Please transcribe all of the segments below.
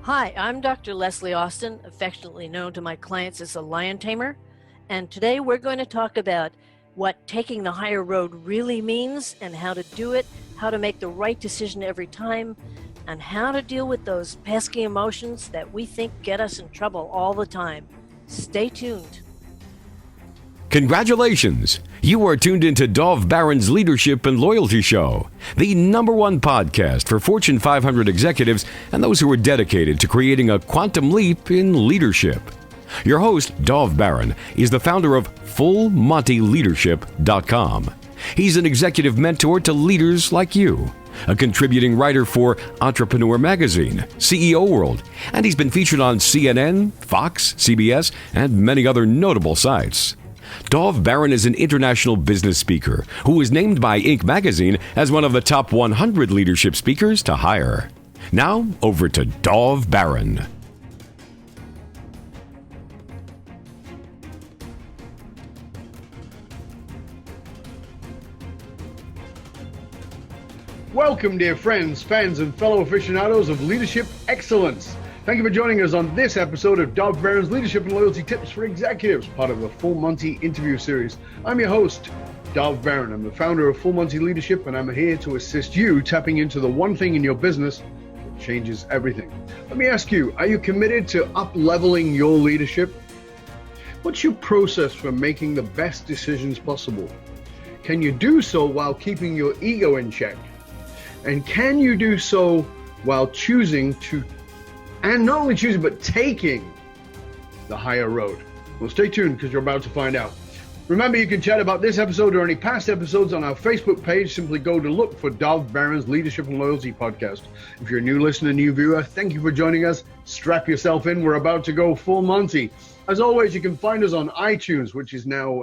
Hi, I'm Dr. Leslie Austin, affectionately known to my clients as the Lion Tamer, and today we're going to talk about what taking the higher road really means and how to do it, how to make the right decision every time, and how to deal with those pesky emotions that we think get us in trouble all the time. Stay tuned. Congratulations! You are tuned into Dov Baron's Leadership and Loyalty Show, the #1 podcast for Fortune 500 executives and those who are dedicated to creating a quantum leap in leadership. Your host, Dov Baron, is the founder of FullMontyLeadership.com. He's an executive mentor to leaders like you, a contributing writer for Entrepreneur Magazine, CEO World, and he's been featured on CNN, Fox, CBS, and many other notable sites. Dov Baron is an international business speaker who was named by Inc. magazine as one of the top 100 leadership speakers to hire. Now, over to Dov Baron. Welcome, dear friends, fans, and fellow aficionados of leadership excellence. Thank you for joining us on this episode of Dov Baron's Leadership and Loyalty Tips for Executives, part of the Full Monty interview series. I'm your host, Dov Baron. I'm the founder of Full Monty Leadership, and I'm here to assist you tapping into the one thing in your business that changes everything. Let me ask you, are you committed to up-leveling your leadership? What's your process for making the best decisions possible? Can you do so while keeping your ego in check? And can you do so while choosing to, and not only choosing, but taking the higher road? Well, stay tuned because you're about to find out. Remember, you can chat about this episode or any past episodes on our Facebook page. Simply go to look for Dov Baron's Leadership and Loyalty Podcast. If you're a new listener, new viewer, thank you for joining us. Strap yourself in. We're about to go full Monty. As always, you can find us on iTunes, which is now,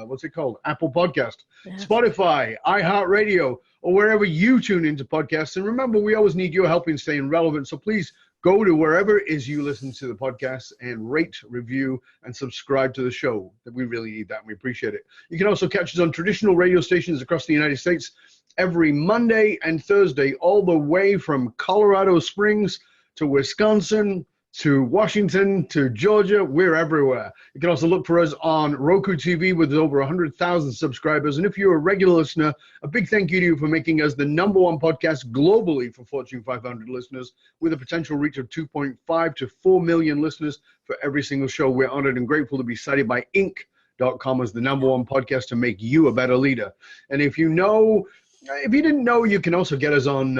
what's it called? Apple Podcast, Spotify, iHeartRadio, or wherever you tune into podcasts. And remember, we always need your help in staying relevant. So please go to wherever it is you listen to the podcast and rate, review, and subscribe to the show. We really need that, and we appreciate it. You can also catch us on traditional radio stations across the United States every Monday and Thursday, all the way from Colorado Springs to Wisconsin, to Washington, to Georgia. We're everywhere. You can also look for us on Roku TV with over 100,000 subscribers. And if you're a regular listener, a big thank you to you for making us the #1 podcast globally for Fortune 500 listeners, with a potential reach of 2.5 to 4 million listeners for every single show. We're honored and grateful to be cited by Inc.com as the #1 podcast to make you a better leader. And if you didn't know, you can also get us on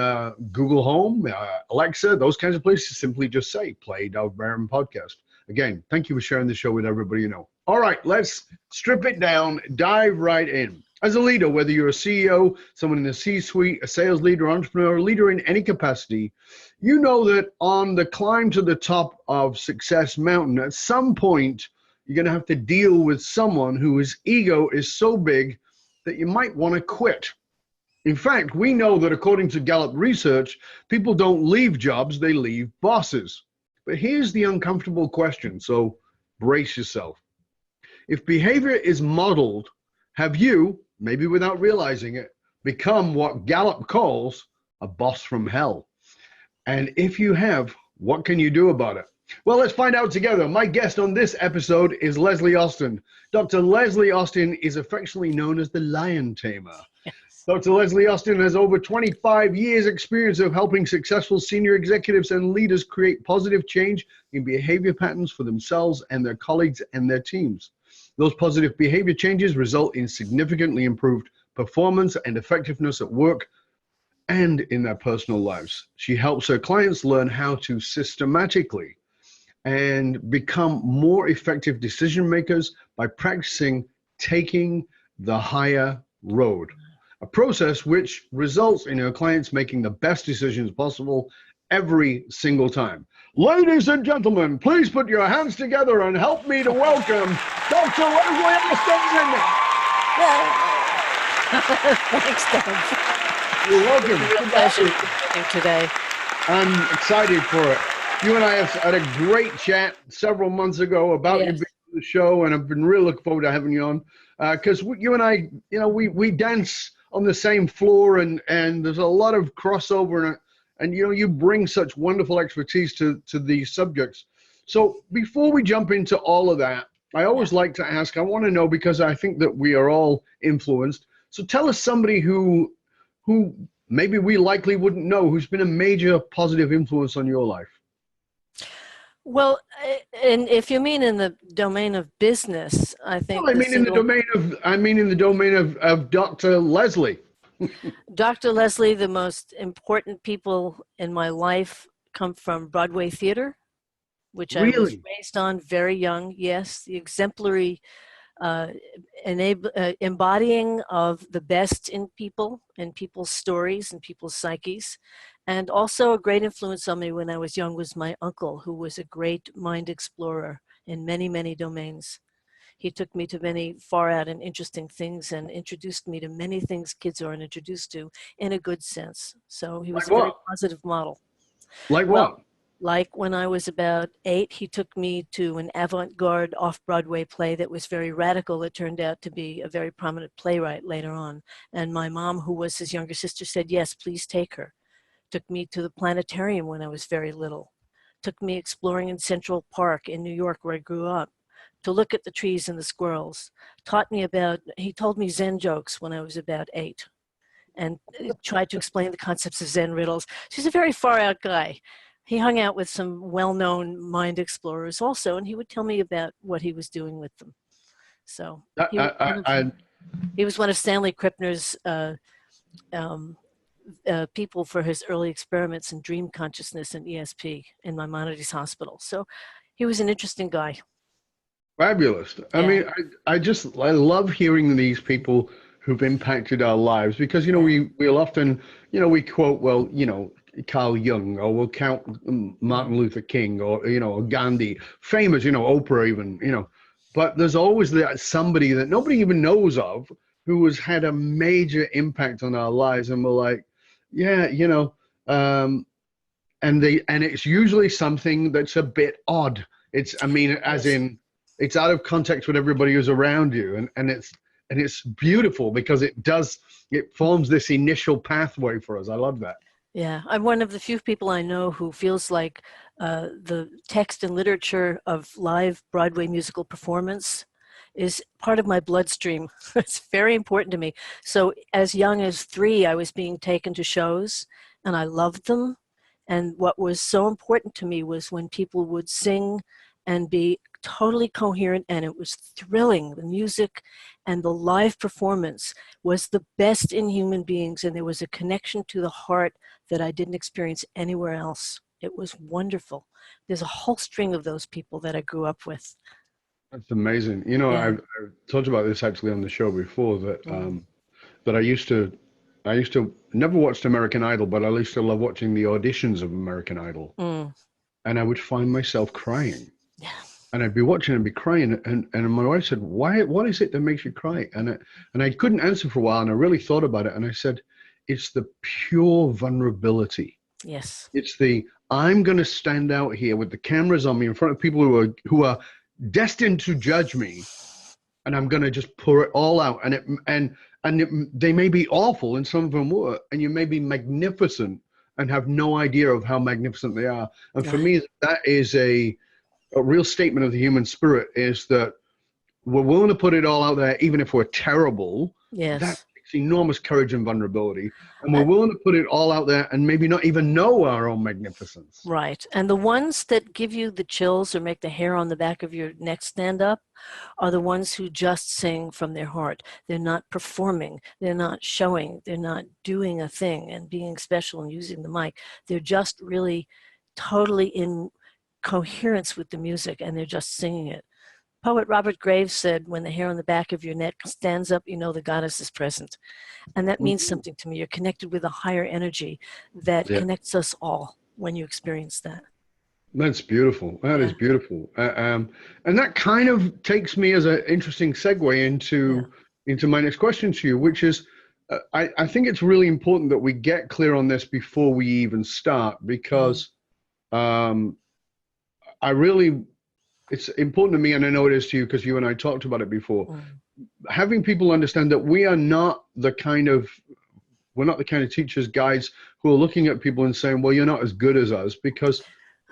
Google Home, Alexa, those kinds of places. Simply just say, play Dov Baron Podcast. Again, thank you for sharing the show with everybody you know. All right, let's strip it down, dive right in. As a leader, whether you're a CEO, someone in the C-suite, a sales leader, entrepreneur, a leader in any capacity, you know that on the climb to the top of Success Mountain, at some point, you're going to have to deal with someone whose ego is so big that you might want to quit. In fact, we know that according to Gallup research, people don't leave jobs, they leave bosses. But here's the uncomfortable question, so brace yourself. If behavior is modeled, have you, maybe without realizing it, become what Gallup calls a boss from hell? And if you have, what can you do about it? Well, let's find out together. My guest on this episode is Leslie Austin. Dr. Leslie Austin is affectionately known as the Lion Tamer. Dr. Leslie Austin has over 25 years experience of helping successful senior executives and leaders create positive change in behavior patterns for themselves and their colleagues and their teams. Those positive behavior changes result in significantly improved performance and effectiveness at work and in their personal lives. She helps her clients learn how to systematically and become more effective decision makers by practicing taking the higher road. A process which results in her clients making the best decisions possible every single time. Ladies and gentlemen, please put your hands together and help me to welcome Dr. Leslie Austin. Thanks, Dov. You're welcome. Real pleasure being today. I'm excited for it. You and I have had a great chat several months ago about you being on the show, and I've been really looking forward to having you on because you and I, we dance on the same floor, and there's a lot of crossover and you bring such wonderful expertise to these subjects. So before we jump into all of that, I always like to ask, I want to know, because I think that we are all influenced. So tell us somebody who maybe we likely wouldn't know, who's been a major positive influence on your life. Well, and if you mean in the domain of business, I think Well, in the domain of Dr. Leslie. Dr. Leslie, the most important people in my life come from Broadway theater, which I was Really? raised on very young. Yes, the exemplary embodying of the best in people and people's stories and people's psyches. And also a great influence on me when I was young was my uncle, who was a great mind explorer in many, many domains. He took me to many far out and interesting things and introduced me to many things kids aren't introduced to in a good sense. So he was Like a very what? positive model. Like Well, what? like when I was about 8, he took me to an avant-garde off-Broadway play that was very radical. That turned out to be a very prominent playwright later on. And my mom, who was his younger sister, said, yes, please take her. Took me to the planetarium when I was very little. Took me exploring in Central Park in New York, where I grew up, to look at the trees and the squirrels. He told me Zen jokes when I was about 8 and tried to explain the concepts of Zen riddles. He's a very far out guy. He hung out with some well-known mind explorers also, and he would tell me about what he was doing with them. So he was one of Stanley Krippner's people for his early experiments in dream consciousness and ESP in Maimonides Hospital. So he was an interesting guy. Fabulous. Yeah. I love hearing these people who've impacted our lives, because, we'll often, we quote, well, Carl Jung, or we'll count Martin Luther King, or, or Gandhi, famous, Oprah even, but there's always that somebody that nobody even knows of who has had a major impact on our lives. And we're like, yeah, and it's usually something that's a bit odd. As in, it's out of context with everybody who's around you. And it's beautiful because it forms this initial pathway for us. I love that. Yeah, I'm one of the few people I know who feels like the text and literature of live Broadway musical performance is part of my bloodstream. It's very important to me. So as young as 3, I was being taken to shows, and I loved them. And what was so important to me was when people would sing and be totally coherent, and it was thrilling. The music and the live performance was the best in human beings, and there was a connection to the heart that I didn't experience anywhere else. It was wonderful. There's a whole string of those people that I grew up with. That's amazing. Yeah. I've talked about this actually on the show before, that I used to never watched American Idol, but I used to love watching the auditions of American Idol. And I would find myself crying. Yeah. And I'd be watching and be crying. And my wife said, what is it that makes you cry? And I couldn't answer for a while. And I really thought about it. And I said, it's the pure vulnerability. Yes. It's I'm going to stand out here with the cameras on me in front of people who are destined to judge me. And I'm going to just pour it all out. They may be awful, and some of them were. And you may be magnificent and have no idea of how magnificent they are. And for me, that is a real statement of the human spirit, is that we're willing to put it all out there, even if we're terrible. Yes. That takes enormous courage and vulnerability. And we're willing to put it all out there and maybe not even know our own magnificence. Right. And the ones that give you the chills or make the hair on the back of your neck stand up are the ones who just sing from their heart. They're not performing. They're not showing. They're not doing a thing and being special and using the mic. They're just really totally in coherence with the music, and they're just singing it. Poet Robert Graves said, when the hair on the back of your neck stands up, you know the goddess is present. And that means something to me. You're connected with a higher energy that connects us all when you experience that. That's beautiful. That is beautiful. And that kind of takes me as an interesting segue into my next question to you, which is, I think it's really important that we get clear on this before we even start, because it's important to me, and I know it is to you because you and I talked about it before, having people understand that we are not the kind of we're not the kind of teachers, guides who are looking at people and saying, well, you're not as good as us, because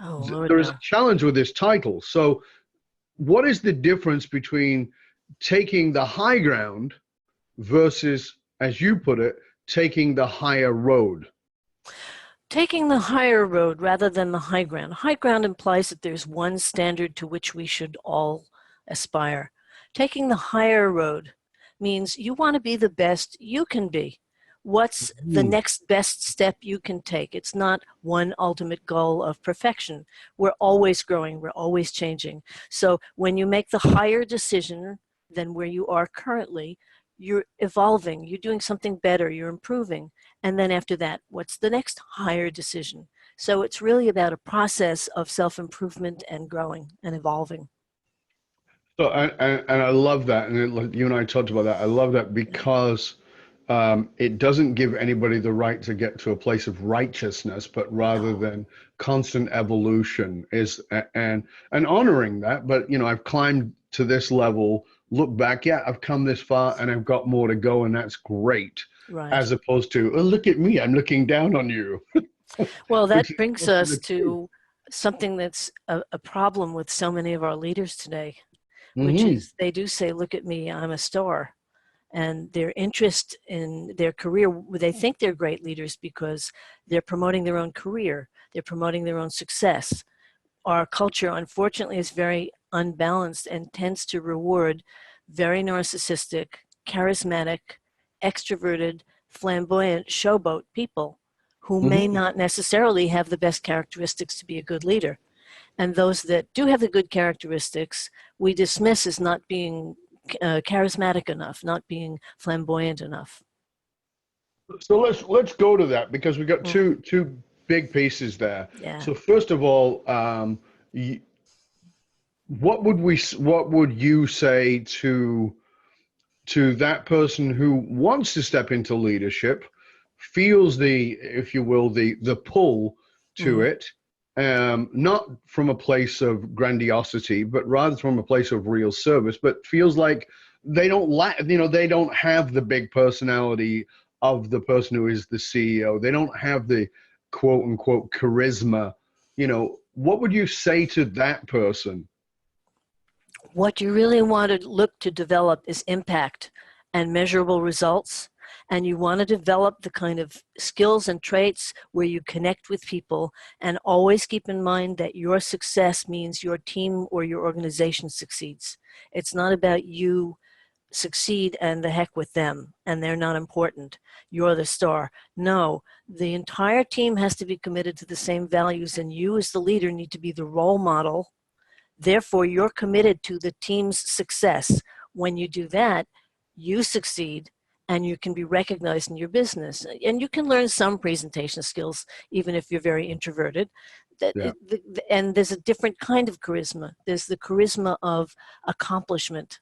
Oh, Lord, there is no. a challenge with this title. So what is the difference between taking the high ground versus, as you put it, taking the higher road? Taking the higher road rather than the high ground. High ground implies that there's one standard to which we should all aspire. Taking the higher road means you want to be the best you can be. What's the Hmm. next best step you can take? It's not one ultimate goal of perfection. We're always growing, we're always changing. So when you make the higher decision than where you are currently, you're evolving, you're doing something better, you're improving. And then after that, what's the next higher decision? So it's really about a process of self-improvement and growing and evolving. So, and I love that. And you and I talked about that. I love that because it doesn't give anybody the right to get to a place of righteousness, but rather No. than constant evolution is, and honoring that. But, I've climbed to this level, look back, yeah, I've come this far and I've got more to go. And that's great. Right. As opposed to, oh, look at me, I'm looking down on you, Well, which that is brings also us the truth. to something that's a problem with so many of our leaders today, which Hmm. is they do say, look at me, I'm a star. And their interest in their career, they think they're great leaders because they're promoting their own career, they're promoting their own success. Our culture, unfortunately, is very unbalanced and tends to reward very narcissistic, charismatic, extroverted, flamboyant, showboat people who may Hmm. not necessarily have the best characteristics to be a good leader. And those that do have the good characteristics, we dismiss as not being charismatic enough, not being flamboyant enough. So let's go to that because we got Mm, two big pieces there. yeah. So first of all, what would you say to that person who wants to step into leadership, feels the, if you will, the pull to Mm. it, not from a place of grandiosity, but rather from a place of real service, but feels like they don't they don't have the big personality of the person who is the CEO. They don't have the quote unquote charisma. What would you say to that person? What you really want to look to develop is impact and measurable results. And you want to develop the kind of skills and traits where you connect with people and always keep in mind that your success means your team or your organization succeeds. It's not about you succeed and the heck with them and they're not important. You're the star. No, the entire team has to be committed to the same values, and you as the leader need to be the role model. Therefore, you're committed to the team's success. When you do that, you succeed and you can be recognized in your business. And you can learn some presentation skills, even if you're very introverted. Yeah. And there's a different kind of charisma. There's the charisma of accomplishment.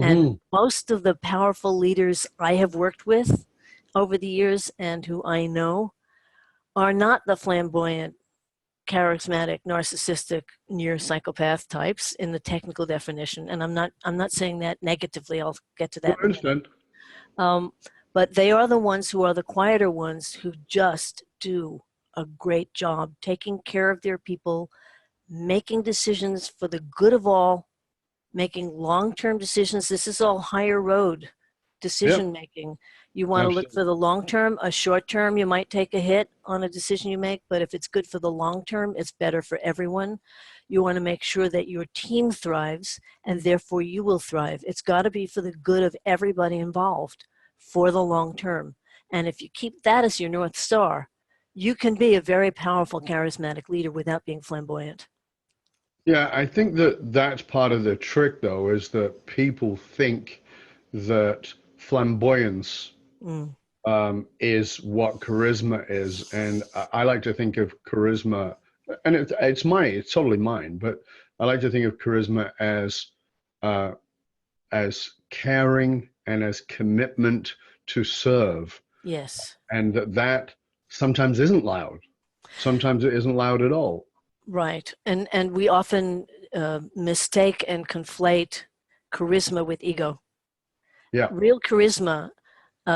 And Hmm. most of the powerful leaders I have worked with over the years and who I know are not the flamboyant, charismatic, narcissistic, near psychopath types in the technical definition. And I'm not saying that negatively. I'll get to No, that I in a minute. understand. Um, but they are the ones who are the quieter ones who just do a great job taking care of their people, making decisions for the good of all, making long-term decisions. This is all higher road Yep. decision making. You want to look Absolutely. for the long term. A short term, you might take a hit on a decision you make, but if it's good for the long term, it's better for everyone. You want to make sure that your team thrives and therefore you will thrive. It's got to be for the good of everybody involved for the long term. And if you keep that as your North Star, you can be a very powerful, charismatic leader without being flamboyant. Yeah, I think that that's part of the trick, though, is that people think that flamboyance Mm. is what charisma is, and I like to think of charisma, and it's totally mine, but I like to think of charisma uh, as caring and as commitment to serve, Yes. and that sometimes isn't loud, sometimes it isn't loud at all. Right. And we often mistake and conflate charisma with ego. Yeah. Real charisma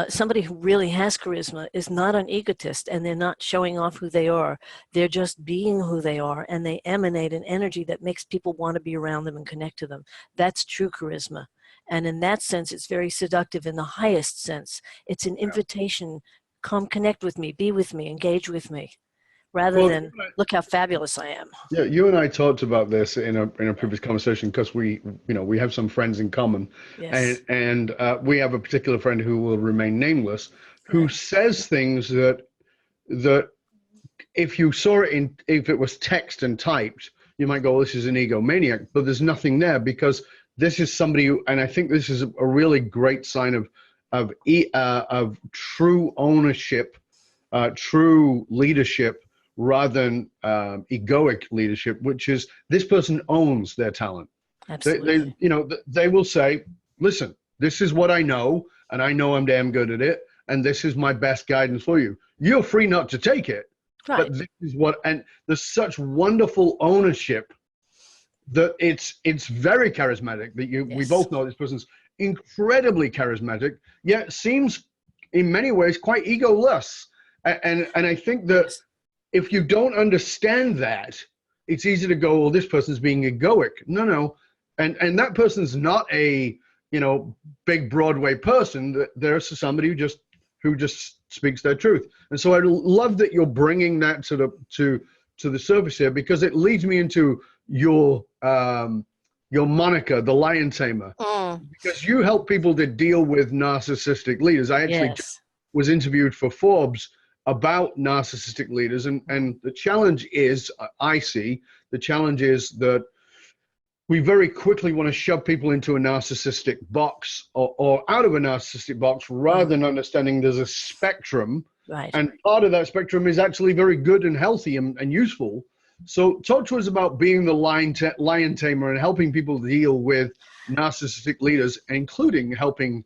Somebody who really has charisma is not an egotist, and they're not showing off who they are. They're just being who they are, and they emanate an energy that makes people want to be around them and connect to them. That's true charisma. And in that sense, it's very seductive in the highest sense. It's an invitation, come connect with me, be with me, engage with me, rather than look how fabulous I am. Yeah, you and I talked about this in a previous conversation because we have some friends in common, Yes. and we have a particular friend who will remain nameless, who Right. says things that if you saw it if it was text and typed, you might go, well, this is an egomaniac, but there's nothing there because this is somebody who, and I think this is a really great sign of true ownership, true leadership, rather than egoic leadership, which is this person owns their talent. Absolutely. They will say, listen, this is what I know, and I know I'm damn good at it, and this is my best guidance for you. You're free not to take it, Right. but this is and there's such wonderful ownership that it's very charismatic that we both know this person's incredibly charismatic, yet seems in many ways quite egoless. And I think that if you don't understand that, it's easy to go, well, this person's being egoic. No. And that person's not a, big Broadway person. There's somebody who just speaks their truth. And so I love that you're bringing that to the surface here, because it leads me into your moniker, the Lion Tamer, because you help people to deal with narcissistic leaders. I actually was interviewed for Forbes about narcissistic leaders, and the challenge is, the challenge is that we very quickly want to shove people into a narcissistic box or out of a narcissistic box, rather than understanding there's a spectrum. Right. And part of that spectrum is actually very good and healthy and useful. So talk to us about being the lion tamer and helping people deal with narcissistic leaders, including helping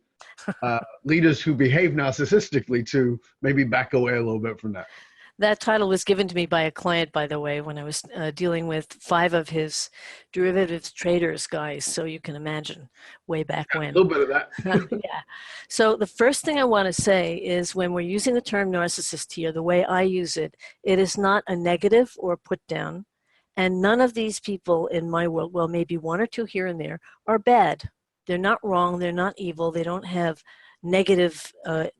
leaders who behave narcissistically to maybe back away a little bit from that. That title was given to me by a client, by the way, when I was dealing with 5 of his derivatives traders guys. So you can imagine way back when. A little bit of that. Yeah. So the first thing I want to say is, when we're using the term narcissist here, the way I use it, it is not a negative or a put down. And none of these people in my world, well, maybe 1 or 2 here and there, are bad. They're not wrong. They're not evil. They don't have negative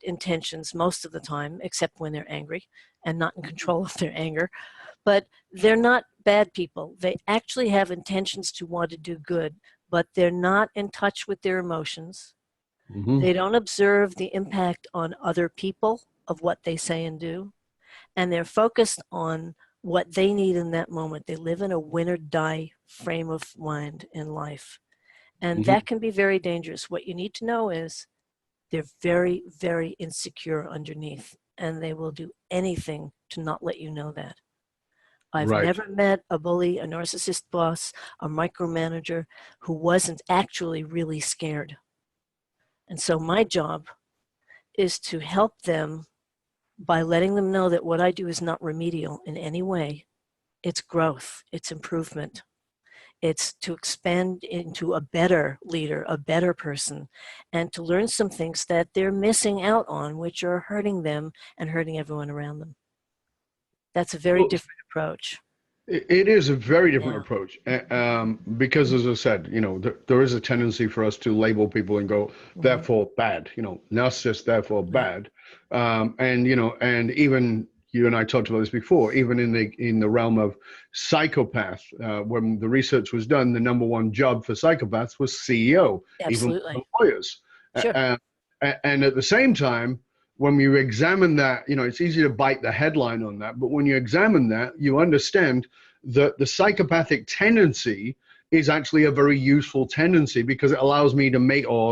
intentions most of the time, except when they're angry and not in control of their anger. But they're not bad people. They actually have intentions to want to do good, but they're not in touch with their emotions. Mm-hmm. They don't observe the impact on other people of what they say and do. And they're focused on what they need in that moment. They live in a win or die frame of mind in life. And that can be very dangerous. What you need to know is they're very, very insecure underneath, and they will do anything to not let you know that. I've never met a bully, a narcissist boss, a micromanager who wasn't actually really scared. And so my job is to help them by letting them know that what I do is not remedial in any way. It's growth, it's improvement. It's to expand into a better leader, a better person, and to learn some things that they're missing out on, which are hurting them and hurting everyone around them. That's a very different approach. It is a very different approach, because, as I said, there is a tendency for us to label people and go, therefore bad, narcissist, therefore bad, and even you and I talked about this before, even in the realm of psychopath, when the research was done, the number 1 job for psychopaths was CEO, Absolutely. even for lawyers. Sure. And at the same time, when you examine that, it's easy to bite the headline on that, but when you examine that, you understand that the psychopathic tendency is actually a very useful tendency, because it allows me to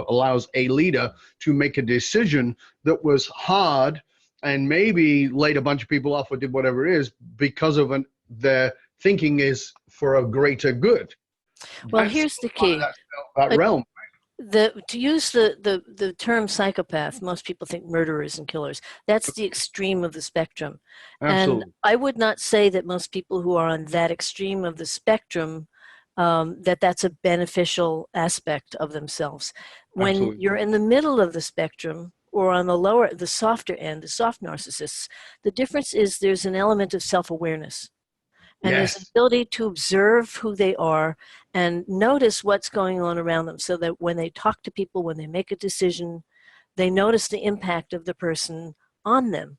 allows a leader to make a decision that was hard and maybe laid a bunch of people off or did whatever it is, because of their thinking is for a greater good. Well, here's the key. That realm. To use the term psychopath, most people think murderers and killers. That's the extreme of the spectrum. Absolutely. And I would not say that most people who are on that extreme of the spectrum, that's a beneficial aspect of themselves. When Absolutely. You're in the middle of the spectrum, or on the lower, the softer end, the soft narcissists, the difference is there's an element of self-awareness. And there's an Yes. ability to observe who they are and notice what's going on around them, so that when they talk to people, when they make a decision, they notice the impact of the person on them,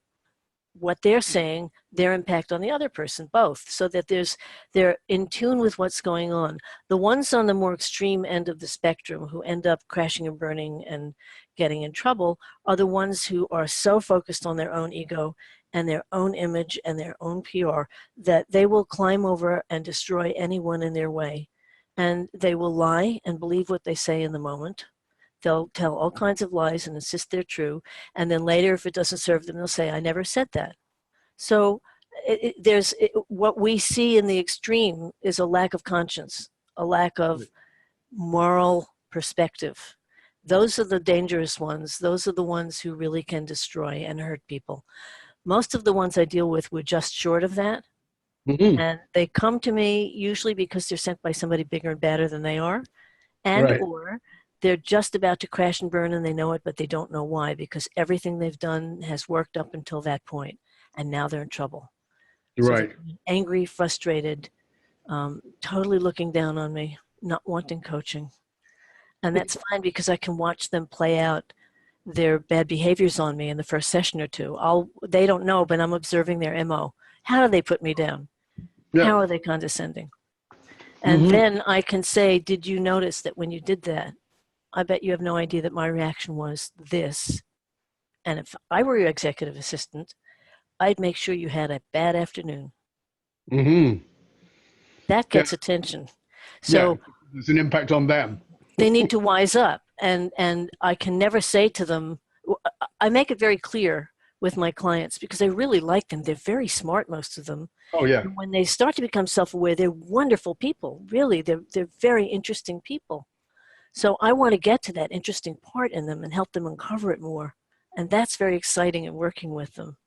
what they're saying, their impact on the other person, both, so that they're in tune with what's going on. The ones on the more extreme end of the spectrum who end up crashing and burning and getting in trouble are the ones who are so focused on their own ego and their own image and their own PR that they will climb over and destroy anyone in their way. And they will lie and believe what they say in the moment. They'll tell all kinds of lies and insist they're true. And then later, if it doesn't serve them, they'll say, I never said that. So what we see in the extreme is a lack of conscience, a lack of moral perspective. Those are the dangerous ones. Those are the ones who really can destroy and hurt people. Most of the ones I deal with were just short of that. Hmm. And they come to me usually because they're sent by somebody bigger and badder than they are, and Right. or they're just about to crash and burn and they know it, but they don't know why, because everything they've done has worked up until that point, and now they're in trouble. So they're Right. angry, frustrated, totally looking down on me, not wanting coaching. And that's fine because I can watch them play out their bad behaviors on me in the first session or two. They don't know, but I'm observing their MO. How do they put me down? Yeah. How are they condescending? And Hmm. then I can say, did you notice that when you did that, I bet you have no idea that my reaction was this. And if I were your executive assistant, I'd make sure you had a bad afternoon. Hmm. That Yeah. gets attention. Yeah. So There's an impact on them. they need to wise up. And I can never say to them, I make it very clear with my clients because I really like them. They're very smart, most of them. Oh yeah. And when they start to become self-aware, they're wonderful people. Really, they're very interesting people. So I want to get to that interesting part in them and help them uncover it more. And that's very exciting in working with them.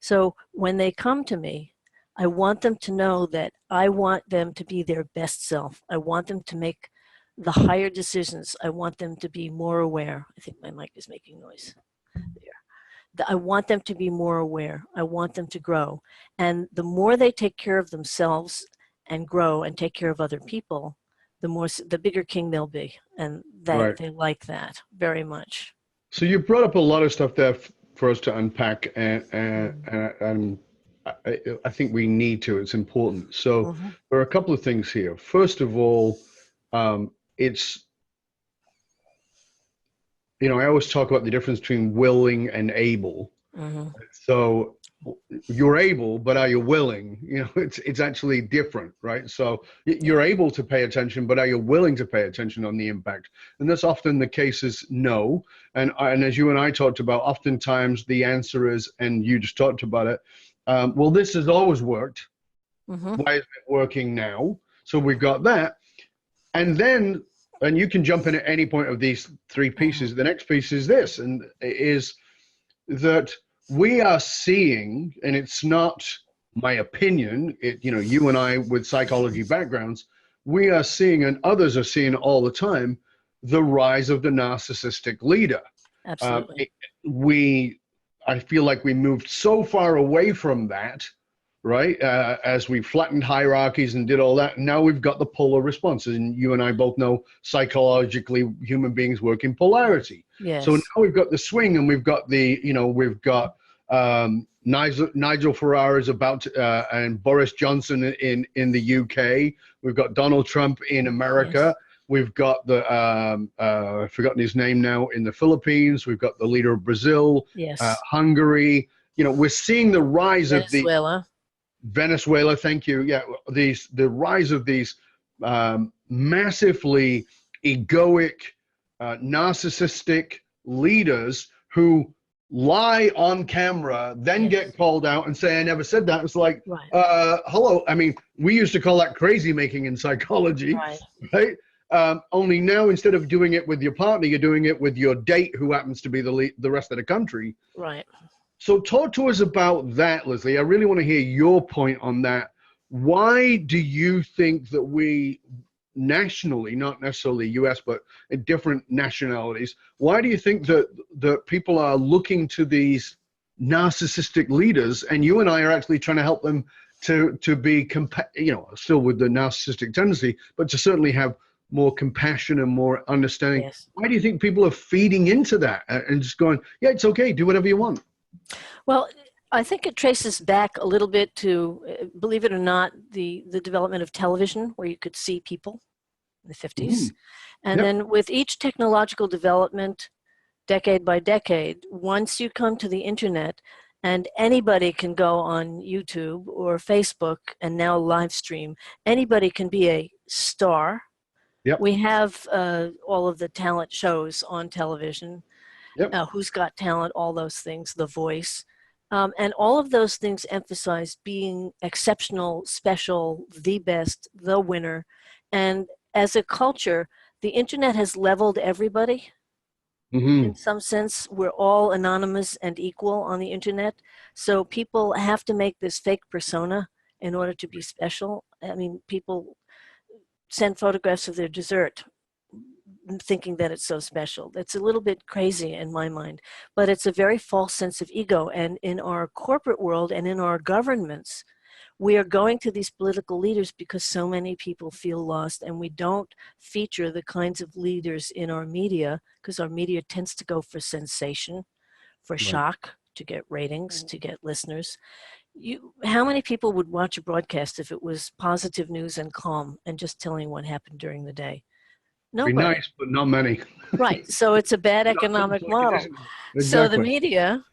So when they come to me, I want them to know that I want them to be their best self. I want them to make the higher decisions. I want them to be more aware. I think my mic is making noise. There. I want them to be more aware. I want them to grow. And the more they take care of themselves and grow and take care of other people, the bigger king they'll be. And Right. they like that very much. So you brought up a lot of stuff there for us to unpack, and I think we need to. It's important. So Mm-hmm. there are a couple of things here. First of all, it's, I always talk about the difference between willing and able. Mm-hmm. So you're able, but are you willing? It's actually different, right? So you're able to pay attention, but are you willing to pay attention on the impact? And that's often the case is no. And as you and I talked about, oftentimes the answer is, and you just talked about it, well, this has always worked. Mm-hmm. Why is it working now? So we've got that. And then, and you can jump in at any point of these three pieces. The next piece is this, and is that we are seeing, and it's not my opinion, you and I with psychology backgrounds, we are seeing, and others are seeing all the time, the rise of the narcissistic leader. Absolutely. I feel like we moved so far away from that, right? As we flattened hierarchies and did all that. Now we've got the polar responses. And you and I both know psychologically human beings work in polarity. Yes. So now we've got the swing, and we've got we've got Nigel Farage is about to, and Boris Johnson in the UK. We've got Donald Trump in America. Yes. We've got the I've forgotten his name now, in the Philippines. We've got the leader of Brazil, Yes. Hungary. We're seeing the rise of the Venezuela. Thank you. Yeah, the rise of these massively egoic, narcissistic leaders who lie on camera, then get called out and say, I never said that. It's like, right. Hello. I mean, we used to call that crazy making in psychology, right? Only now, instead of doing it with your partner, you're doing it with your date, who happens to be the rest of the country. Right. So talk to us about that, Leslie. I really want to hear your point on that. Why do you think that nationally, not necessarily US, but in different nationalities, why do you think that people are looking to these narcissistic leaders, and you and I are actually trying to help them to be, still with the narcissistic tendency, but to certainly have more compassion and more understanding? Yes. Why do you think people are feeding into that and just going, yeah, it's okay, do whatever you want? Well, I think it traces back a little bit to, believe it or not, the development of television, where you could see people in the 50s. And Yep. then with each technological development, decade by decade, once you come to the internet, and anybody can go on YouTube or Facebook and now live stream, anybody can be a star. Yep. We have all of the talent shows on television. Yep. Who's Got Talent, all those things, The Voice. And all of those things emphasize being exceptional, special, the best, the winner. And as a culture, the internet has leveled everybody. In some sense, we're all anonymous and equal on the internet. So people have to make this fake persona in order to be special. I mean, people send photographs of their dessert thinking that it's so special. That's a little bit crazy in my mind, but it's a very false sense of ego. And in our corporate world and in our governments, we are going to these political leaders because so many people feel lost, and we don't feature the kinds of leaders in our media because our media tends to go for sensation, for shock, to get ratings, to get listeners. How many people would watch a broadcast if it was positive news and calm and just telling what happened during the day? Nobody. Be nice, but not many. Right. So it's a bad economic model. Exactly. So the media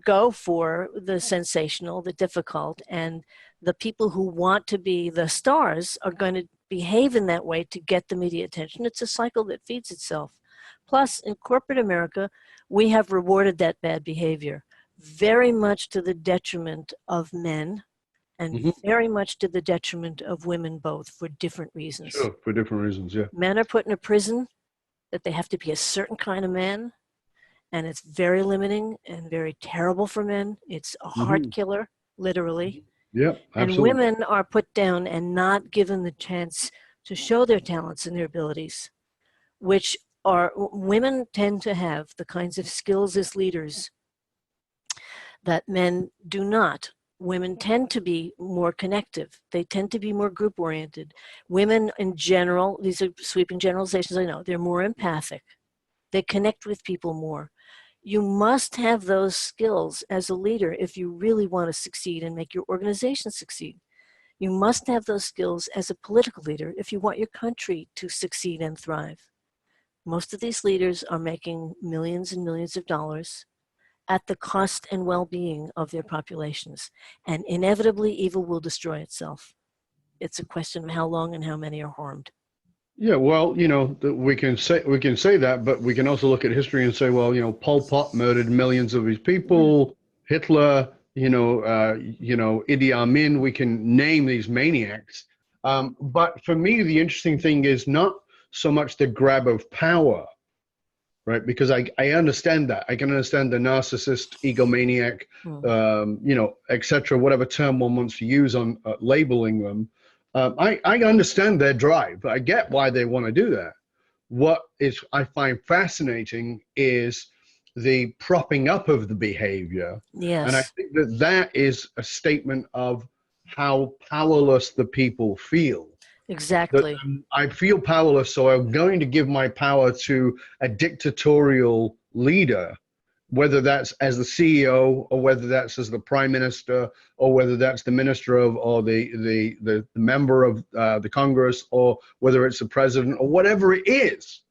go for the sensational, the difficult, and the people who want to be the stars are going to behave in that way to get the media attention. It's a cycle that feeds itself. Plus, in corporate America, we have rewarded that bad behavior very much to the detriment of men and very much to the detriment of women, both for different reasons. Sure, for different reasons, yeah. Men are put in a prison that they have to be a certain kind of man, and it's very limiting and very terrible for men. It's a heart killer, literally. Yeah, absolutely. And women are put down and not given the chance to show their talents and their abilities, which are, women tend to have the kinds of skills as leaders that men do not. Women tend to be more connective. They tend to be more group-oriented. Women in general, these are sweeping generalizations, I know, they're more empathic. They connect with people more. You must have those skills as a leader if you really want to succeed and make your organization succeed. You must have those skills as a political leader if you want your country to succeed and thrive. Most of these leaders are making millions and millions of dollars at the cost and well-being of their populations. And inevitably, evil will destroy itself. It's a question of how long and how many are harmed. Yeah, well, we can say that, but we can also look at history and say, well, Pol Pot murdered millions of his people, Hitler, Idi Amin. We can name these maniacs. But for me, the interesting thing is not so much the grab of power, right? Because I understand that. I can understand the narcissist, egomaniac, et cetera, whatever term one wants to use on labeling them. I understand their drive. I get why they want to do that. What I find fascinating is the propping up of the behavior. Yes. And I think that is a statement of how powerless the people feel. Exactly. I feel powerless, so I'm going to give my power to a dictatorial leader, whether that's as the CEO or whether that's as the prime minister or whether that's the minister of or the member of the Congress or whether it's the president or whatever it is.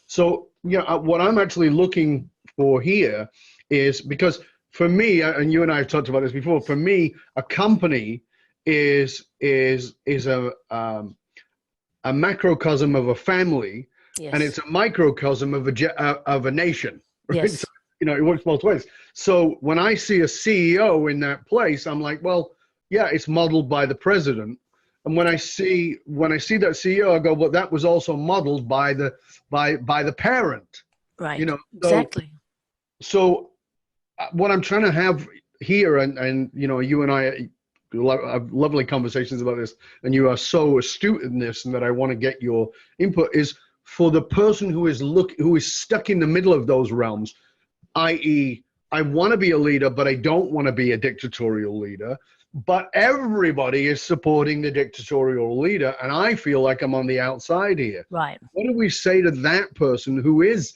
So what I'm actually looking for here is, because for me, and you and I have talked about this before, for me, a company is a macrocosm of a family, and it's a microcosm of a nation. Right? Yes. So, it works both ways. So when I see a CEO in that place, I'm like, well, yeah, it's modeled by the president. And when I see that CEO, I go, well, that was also modeled by the parent. Right. So, exactly. So what I'm trying to have here, and you and I have lovely conversations about this, and you are so astute in this, and that I want to get your input, is for the person who is stuck in the middle of those realms, i.e., I want to be a leader, but I don't want to be a dictatorial leader. But everybody is supporting the dictatorial leader, and I feel like I'm on the outside here. Right. What do we say to that person who is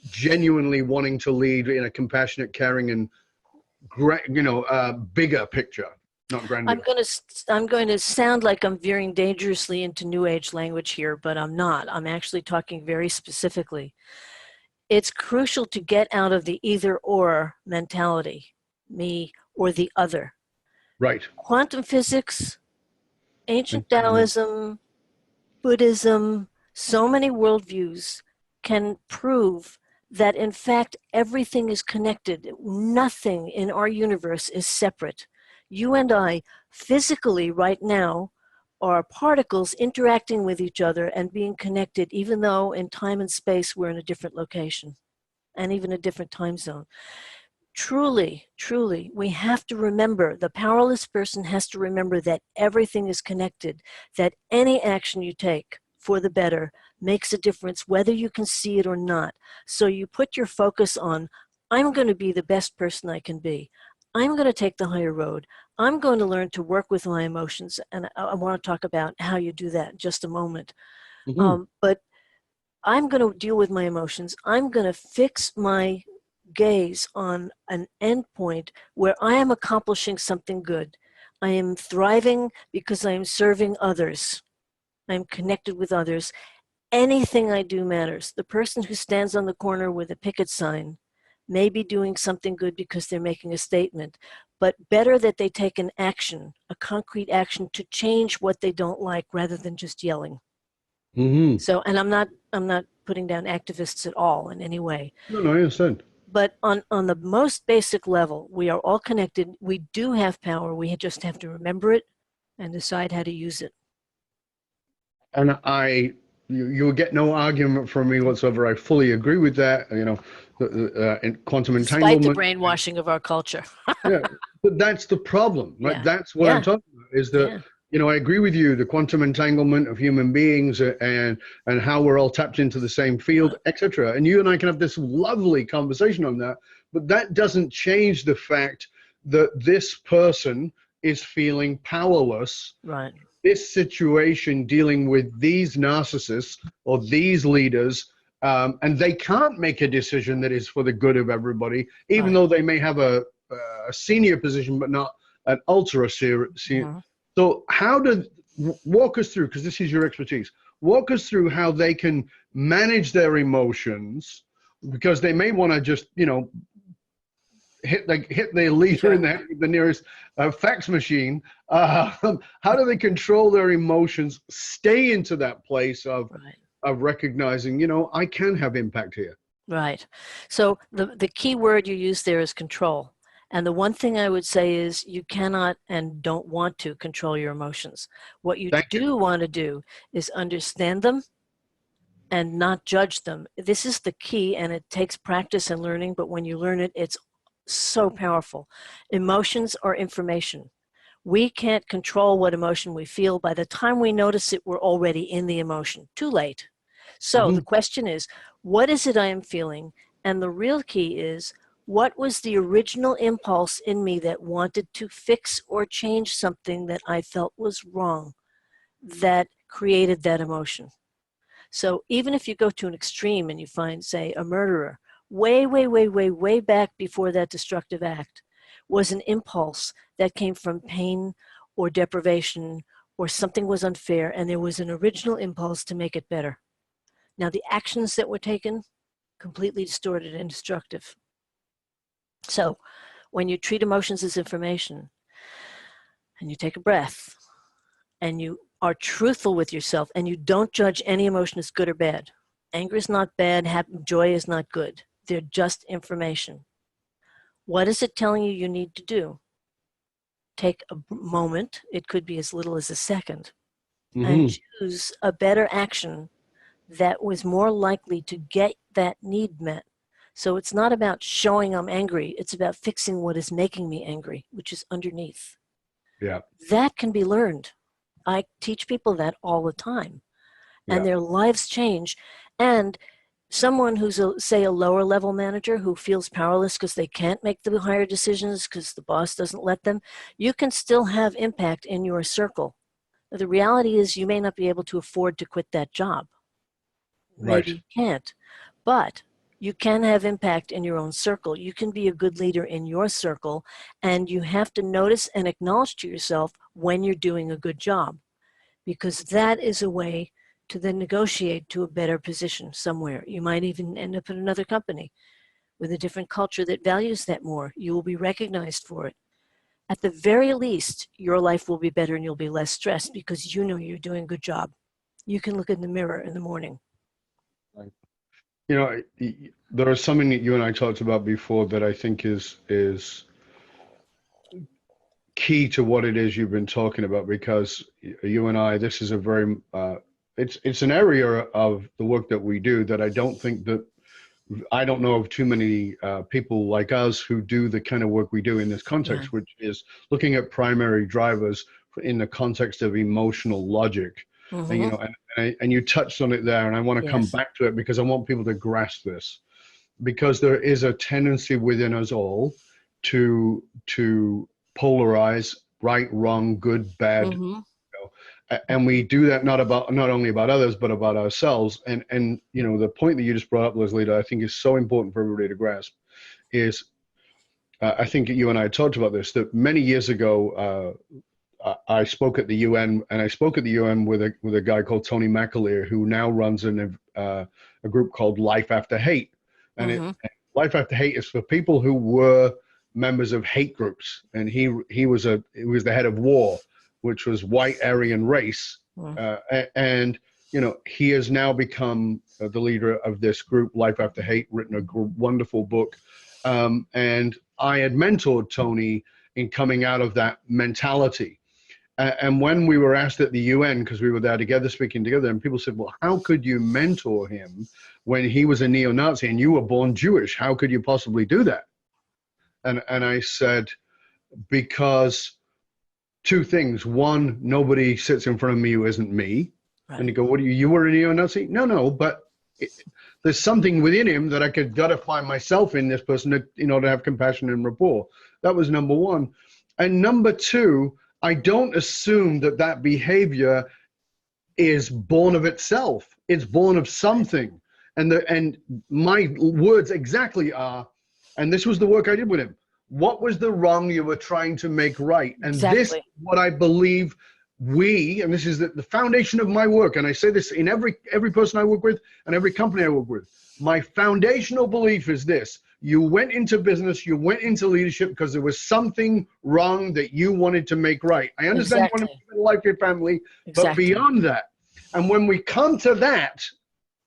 genuinely wanting to lead in a compassionate, caring, and bigger picture, not grander? I'm going to sound like I'm veering dangerously into New Age language here, but I'm not. I'm actually talking very specifically. It's crucial to get out of the either-or mentality, me or the other. Right. Quantum physics, ancient Taoism, Buddhism, so many worldviews can prove that, in fact, everything is connected. Nothing in our universe is separate. You and I, physically right now, are particles interacting with each other and being connected, even though in time and space we're in a different location and even a different time zone. Truly, truly, we have to remember, the powerless person has to remember that everything is connected, that any action you take for the better makes a difference, whether you can see it or not. So you put your focus on, I'm going to be the best person I can be. I'm going to take the higher road. I'm going to learn to work with my emotions. And I want to talk about how you do that in just a moment. But I'm going to deal with my emotions. I'm going to fix my gaze on an endpoint where I am accomplishing something good. I am thriving because I am serving others. I'm connected with others. Anything I do matters. The person who stands on the corner with a picket sign may be doing something good because they're making a statement, but better that they take an action, a concrete action to change what they don't like rather than just yelling. So, and I'm not putting down activists at all in any way. No, I understand. But on the most basic level, we are all connected. We do have power. We just have to remember it and decide how to use it. And you will get no argument from me whatsoever. I fully agree with that. In quantum entanglement. Despite the brainwashing of our culture. Yeah, but that's the problem, right? Yeah. That's what I'm talking about, is that, I agree with you, the quantum entanglement of human beings and how we're all tapped into the same field, etc. And you and I can have this lovely conversation on that, but that doesn't change the fact that this person is feeling powerless. Right. This situation dealing with these narcissists or these leaders, and they can't make a decision that is for the good of everybody, even though they may have a senior position, but not an ultra senior. So walk us through, because this is your expertise, walk us through how they can manage their emotions, because they may want to just, hit their leader in the nearest fax machine. How do they control their emotions, stay into that place of recognizing, I can have impact here? Right. So the key word you use there is control. And the one thing I would say is you cannot and don't want to control your emotions. What you want to do is understand them and not judge them. This is the key, and it takes practice and learning, but when you learn it, it's so powerful. Emotions are information. We can't control what emotion we feel. By the time we notice it, we're already in the emotion. Too late. So the question is, what is it I am feeling? And the real key is, what was the original impulse in me that wanted to fix or change something that I felt was wrong that created that emotion? So even if you go to an extreme and you find, say, a murderer, way back before that destructive act was an impulse that came from pain or deprivation, or something was unfair, and there was an original impulse to make it better. Now, the actions that were taken, completely distorted and destructive. So when you treat emotions as information, and you take a breath, and you are truthful with yourself, and you don't judge any emotion as good or bad. Anger is not bad, joy is not good. They're just information. What is it telling you need to do? Take a moment, it could be as little as a second, and choose a better action that was more likely to get that need met. So it's not about showing I'm angry, it's about fixing what is making me angry, which is underneath. Yeah. That can be learned. I teach people that all the time, and Yeah. their lives change. And someone who's, say, a lower level manager who feels powerless because they can't make the higher decisions because the boss doesn't let them, you can still have impact in your circle. The reality is you may not be able to afford to quit that job. Maybe Right. you can't, but you can have impact in your own circle. You can be a good leader in your circle, and you have to notice and acknowledge to yourself when you're doing a good job, because that is a way to then negotiate to a better position somewhere. You might even end up in another company with a different culture that values that more. You will be recognized for it. At the very least, your life will be better and you'll be less stressed because you know you're doing a good job. You can look in the mirror in the morning. Right. There is something that you and I talked about before that I think is key to what it is you've been talking about, because you and I, this is a very it's an area of the work that we do that I don't know of too many people like us who do the kind of work we do in this context, Yeah. which is looking at primary drivers in the context of emotional logic. And Mm-hmm. and you touched on it there, and I want to come Yes. back to it because I want people to grasp this, because there is a tendency within us all to polarize right, wrong, good, bad, Mm-hmm. and we do that not only about others but about ourselves. And the point that you just brought up, Leslie, that I think is so important for everybody to grasp is, I think you and I talked about this, that many years ago I spoke at the UN, and I spoke at the UN with a guy called Tony McAleer, who now runs a group called Life After Hate. And Mm-hmm. Life After Hate is for people who were members of hate groups, and he was the head of WAR, which was white Aryan race, and he has now become the leader of this group, Life After Hate, written a wonderful book, and I had mentored Tony in coming out of that mentality. And when we were asked at the UN, because we were there together, speaking together, and people said, well, how could you mentor him when he was a neo-Nazi and you were born Jewish? How could you possibly do that? And I said, because two things. One, nobody sits in front of me who isn't me. Right. And you go, what, you were a neo-Nazi? No, but there's something within him that I could find myself in this person to have compassion and rapport. That was number one. And number two, I don't assume that behavior is born of itself. It's born of something. And my words exactly are, and this was the work I did with him, what was the wrong you were trying to make right? And this is what I believe and this is the foundation of my work, and I say this in every person I work with and every company I work with. My foundational belief is this: you went into business, you went into leadership because there was something wrong that you wanted to make right. I understand you want to live a life for your family, but beyond that, and when we come to that,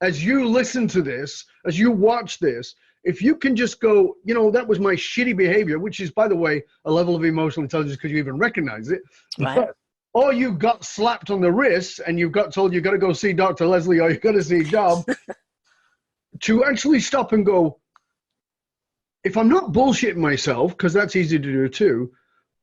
as you listen to this, as you watch this, if you can just go, that was my shitty behavior, which is, by the way, a level of emotional intelligence because you even recognize it. Right. Or you got slapped on the wrist and you got told you got to go see Dr. Leslie or you got to see Dob, to actually stop and go, if I'm not bullshitting myself, because that's easy to do too,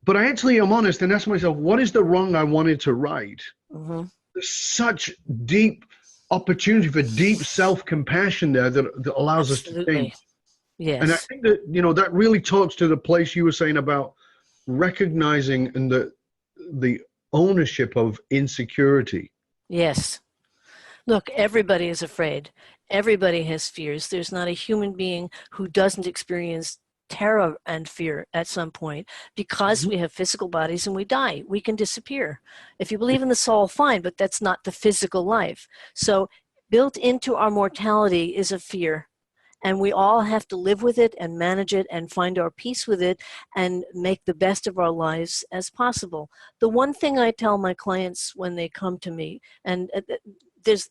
but I actually am honest and ask myself, what is the wrong I wanted to right? Mm-hmm. There's such deep opportunity for deep self-compassion there that allows us to change. Yes. And I think that, that really talks to the place you were saying about recognizing and the ownership of insecurity. Yes. Look, everybody is afraid. Everybody has fears. There's not a human being who doesn't experience terror and fear at some point, because we have physical bodies and we die. We can disappear. If you believe in the soul, fine, but that's not the physical life. So built into our mortality is a fear. And we all have to live with it and manage it and find our peace with it and make the best of our lives as possible. The one thing I tell my clients when they come to me, and this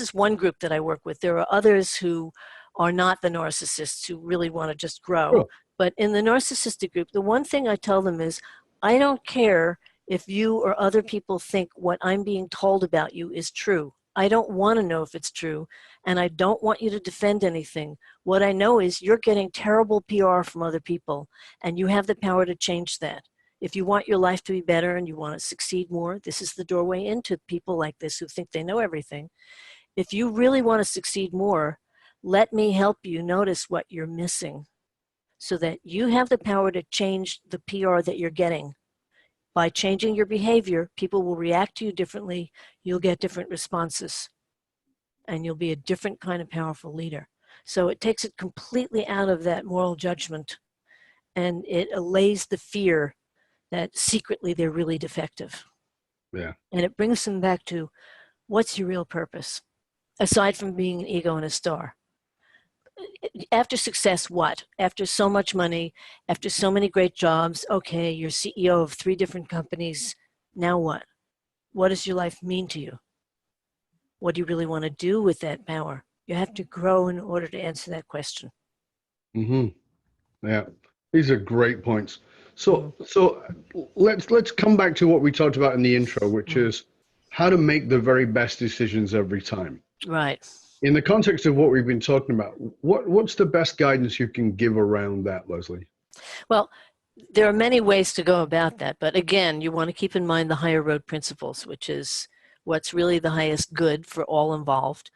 is one group that I work with. There are others who are not the narcissists, who really want to just grow. Sure. But in the narcissistic group, the one thing I tell them is, I don't care if you or other people think what I'm being told about you is true. I don't want to know if it's true, and I don't want you to defend anything. What I know is you're getting terrible PR from other people, and you have the power to change that. If you want your life to be better and you want to succeed more, this is the doorway into people like this who think they know everything. If you really want to succeed more, let me help you notice what you're missing so that you have the power to change the PR that you're getting. By changing your behavior, people will react to you differently. You'll get different responses, and you'll be a different kind of powerful leader. So it takes it completely out of that moral judgment, and it allays the fear that secretly they're really defective. Yeah. And it brings them back to, what's your real purpose? Aside from being an ego and a star. After success, what? After so much money, after so many great jobs, okay, you're CEO of 3 different companies. Now what? What does your life mean to you? What do you really want to do with that power? You have to grow in order to answer that question. Yeah, these are great points. So let's come back to what we talked about in the intro, which is how to make the very best decisions every time. Right. In the context of what we've been talking about, what's the best guidance you can give around that, Leslie? Well, there are many ways to go about that, but again, you want to keep in mind the higher road principles, which is what's really the highest good for all involved,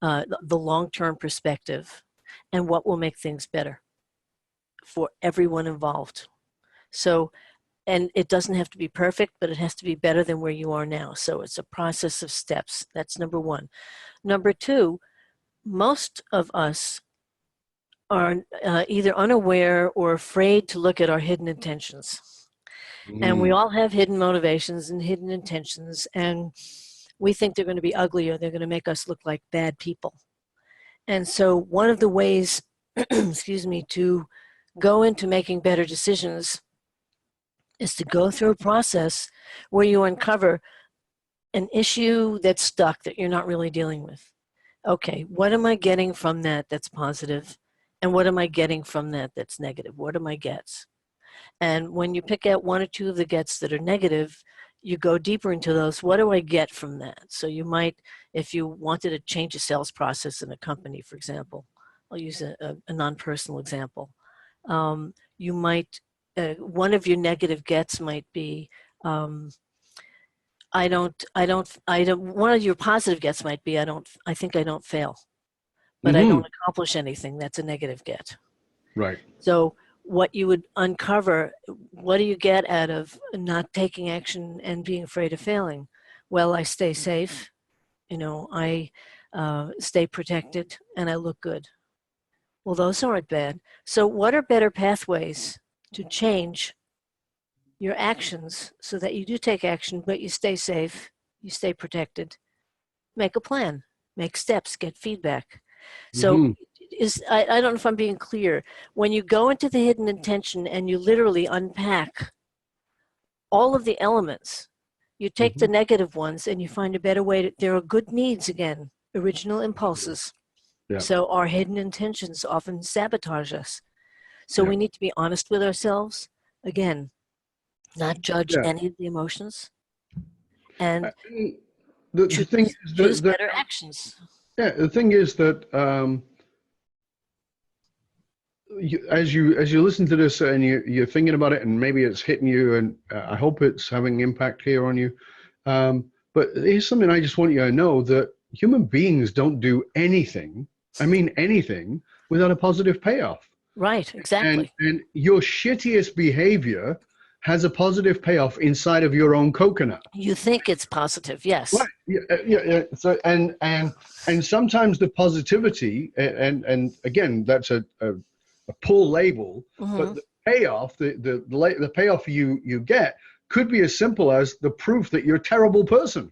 the long-term perspective, and what will make things better for everyone involved. So, and it doesn't have to be perfect, but it has to be better than where you are now. So it's a process of steps. That's number 1. Number 2, most of us are either unaware or afraid to look at our hidden intentions. And we all have hidden motivations and hidden intentions, and we think they're going to be ugly or they're going to make us look like bad people. And so one of the ways, excuse me, to go into making better decisions is to go through a process where you uncover an issue that's stuck that you're not really dealing with. Okay, what am I getting from that that's positive? And what am I getting from that that's negative? What are my gets? And when you pick out 1 or 2 of the gets that are negative, you go deeper into those. What do I get from that? So you might, if you wanted to change a sales process in a company, for example, I'll use a non-personal example. You might, one of your negative gets might be, one of your positive gets might be, I think I don't fail, but I don't accomplish anything. That's a negative get. Right. So what you would uncover, what do you get out of not taking action and being afraid of failing? Well, I stay safe, I stay protected, and I look good. Well, those aren't bad. So what are better pathways to change your actions so that you do take action, but you stay safe, you stay protected? Make a plan, make steps, get feedback. So I don't know if I'm being clear. When you go into the hidden intention and you literally unpack all of the elements, you take the negative ones and you find a better way to, there are good needs again, original impulses. Yeah. So our hidden intentions often sabotage us. So we need to be honest with ourselves. Again, not judge any of the emotions. And the thing is choose better actions. Yeah, the thing is that as you listen to this and you're thinking about it, and maybe it's hitting you, and I hope it's having impact here on you. But here's something I just want you to know, that human beings don't do anything, I mean anything, without a positive payoff. Right, exactly. And your shittiest behavior has a positive payoff inside of your own coconut. You think it's positive, yes. Right. Yeah. So and sometimes the positivity, and again, that's a pull label, but the payoff, the payoff you get could be as simple as the proof that you're a terrible person.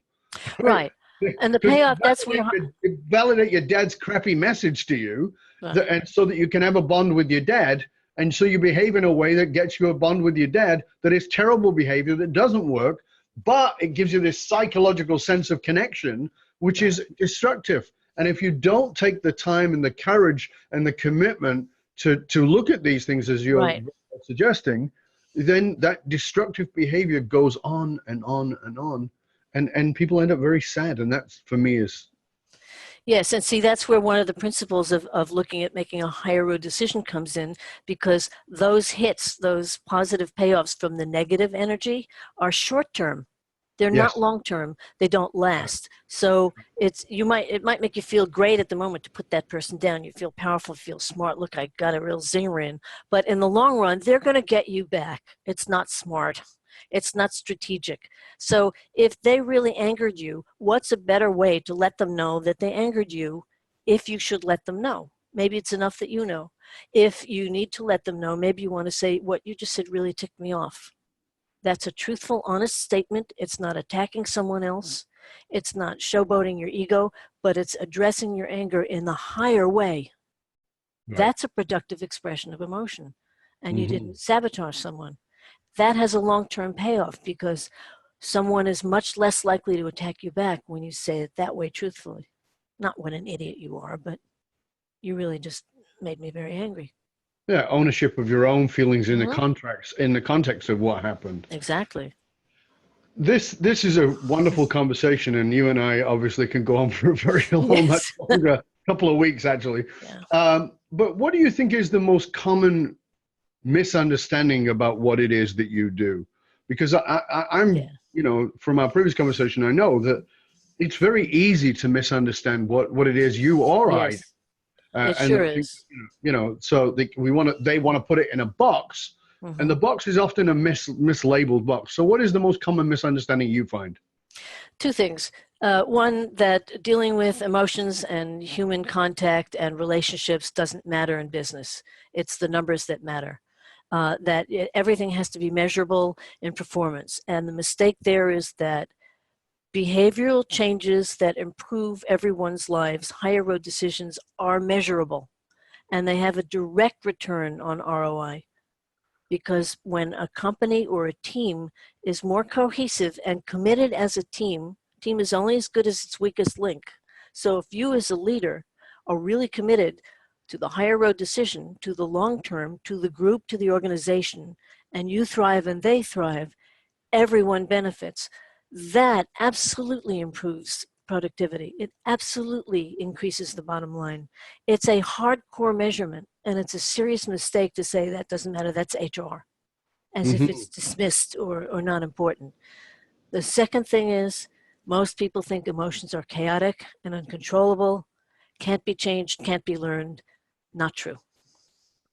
Right. And the payoff, that's where you validate your dad's crappy message to you, and so that you can have a bond with your dad. And so you behave in a way that gets you a bond with your dad that is terrible behavior, that doesn't work, but it gives you this psychological sense of connection, which is destructive. And if you don't take the time and the courage and the commitment to look at these things as you're suggesting, then that destructive behavior goes on and on and on. And people end up very sad. And that's, for me, is... Yes, and see, that's where one of the principles of looking at making a higher road decision comes in, because those hits, those positive payoffs from the negative energy are short term. They're not Yes. long term. They don't last. So it might make you feel great at the moment to put that person down. You feel powerful, feel smart. Look, I got a real zinger in. But in the long run, they're going to get you back. It's not smart. It's not strategic. So if they really angered you, what's a better way to let them know that they angered you if you should let them know? Maybe it's enough that you know. If you need to let them know, maybe you want to say, what you just said really ticked me off. That's a truthful, honest statement. It's not attacking someone else. It's not showboating your ego, but it's addressing your anger in the higher way. Right. That's a productive expression of emotion. And you Mm-hmm. didn't sabotage someone. That has a long-term payoff, because someone is much less likely to attack you back when you say it that way truthfully. Not what an idiot you are, but you really just made me very angry. Yeah, ownership of your own feelings in the Mhm. contracts, in the context of what happened. Exactly. This is a wonderful conversation, and you and I obviously can go on for a very long, much Yes. longer, couple of weeks actually. Yeah. But what do you think is the most common misunderstanding about what it is that you do? Because I'm, Yeah. from our previous conversation, I know that it's very easy to misunderstand what it is you or I, Yes. It and sure I think, is. so they want to put it in a box, and the Mhm. box is often a mislabeled box. So what is the most common misunderstanding you find? Two things. One, that dealing with emotions and human contact and relationships doesn't matter in business. It's the numbers that matter. Everything has to be measurable in performance. And the mistake there is that behavioral changes that improve everyone's lives, higher road decisions, are measurable, and they have a direct return on ROI. Because when a company or a team is more cohesive and committed as a team is only as good as its weakest link. So if you as a leader are really committed to the higher road decision, to the long term, to the group, to the organization, and you thrive and they thrive, everyone benefits. That absolutely improves productivity. It absolutely increases the bottom line. It's a hardcore measurement, and it's a serious mistake to say that doesn't matter, that's HR, as if Hmm. it's dismissed or not important. The second thing is, most people think emotions are chaotic and uncontrollable, can't be changed, can't be learned. Not true.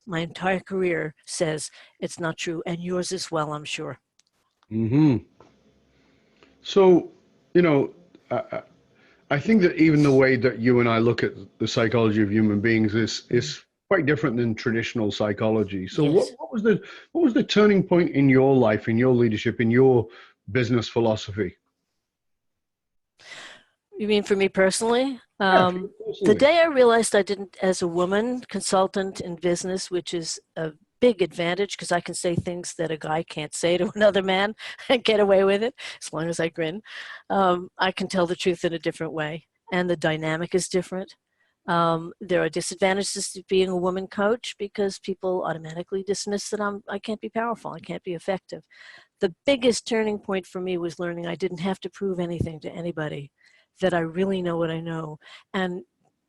My entire career says it's not true, and yours as well, I'm sure. Hmm. So, you know, I, I think that even the way that you and I look at the psychology of human beings is quite different than traditional psychology. So, Yes. what was the turning point in your life, in your leadership, in your business philosophy? You mean for me personally? Yeah, for you The personally. day I realized I didn't, as a woman consultant in business, which is a big advantage because I can say things that a guy can't say to another man and get away with it as long as I grin. I can tell the truth in a different way, and the dynamic is different. There are disadvantages to being a woman coach because people automatically dismiss that I can't be powerful, I can't be effective. The biggest turning point for me was learning I didn't have to prove anything to anybody, that I really know what I know. And